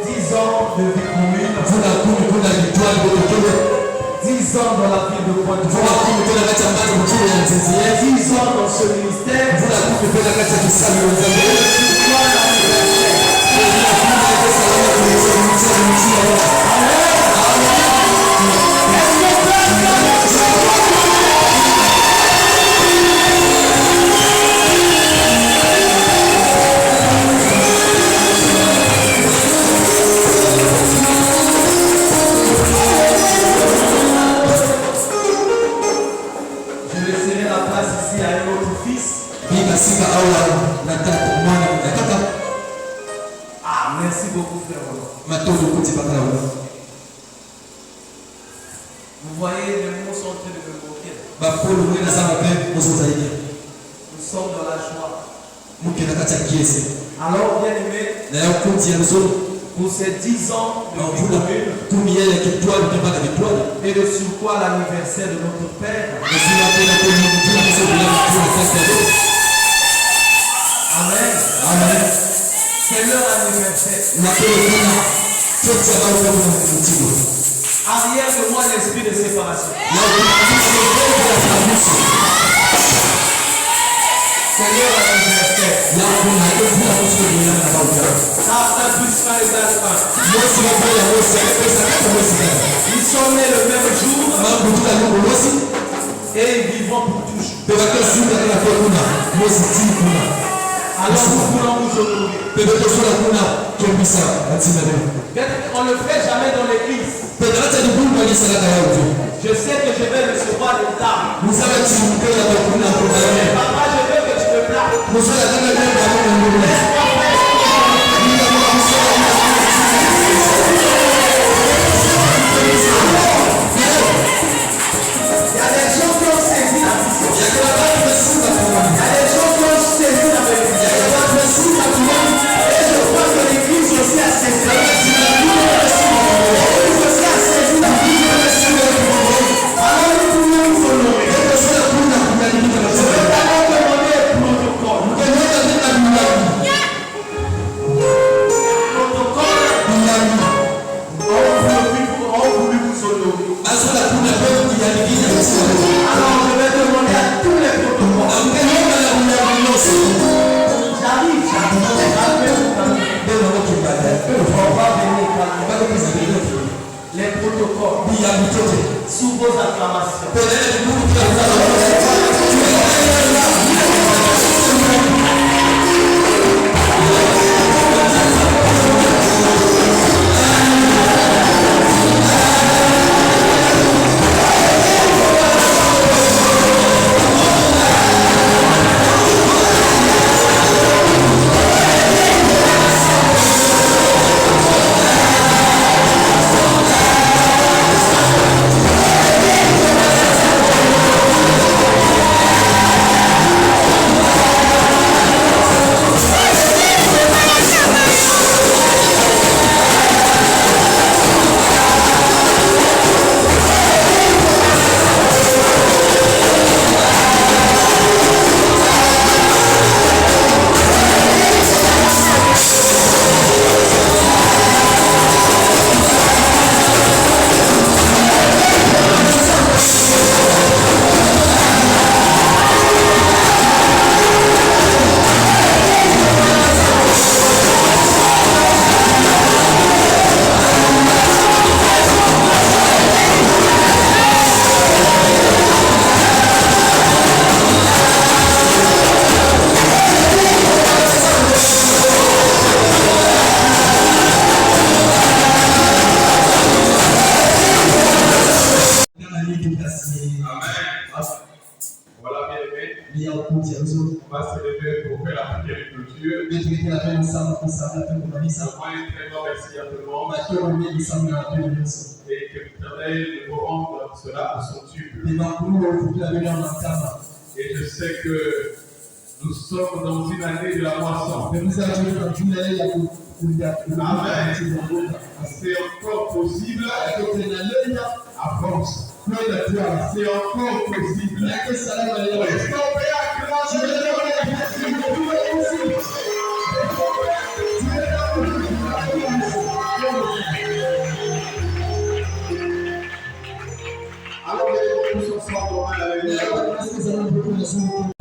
S2: 10 ans de vie commune. 10 ans dans la ville de Pointe-Noire. 10 ans dans ce ministère. Merci beaucoup, frère. Vous voyez, les mots sont en train de me moquer. Nous sommes dans la joie. Alors, bien aimé, pour ces 10 ans de vie commune, et de surcroît l'anniversaire de notre Père, Amen. Amen. C'est leur anniversaire. Arrière de moi l'esprit de séparation. C'est leur anniversaire. After plus 1 égale 1. Ils sont nés le même jour et ils vivront pour toujours. Alors nous voulons vous honorer. On ne le fait jamais dans l'église. Je sais que je vais recevoir des dames. Papa, je veux que tu me plaques. Il y a des gens qui ont saisi la vision. Il y a des gens qui ont saisi la vérité. Et je crois que l'église aussi a saisi la vision. L'église aussi a saisi la vision. Alors nous pouvons nous honorer. Je vais d'abord demander le protocole. On voulu vous honorer. Alors je vais demander à tous les protocoles. J'arrive. On va venir calmer. Les protocoles. Sous vos acclamations.
S1: Il y a beaucoup de choses.
S3: On va se lever pour faire la prière de clôture.
S1: Mais tu es la même ensemble pour ça, la même pour ça.
S3: Moi, un très grand merci à tout le monde.
S1: Ma cœur est ensemble dans la même maison.
S3: Et que l'Éternel nous rende cela à son tube.
S1: Et ma couleur, vous l'avez dans ma cave.
S3: Et je sais que nous sommes dans une année de la moisson.
S1: Mais vous avez dit dans une année, il y a
S3: Amen. C'est encore possible à France. C'est encore possible. Est-ce qu'on peut acclamer? Alors, les gens sont sans problème avec nous.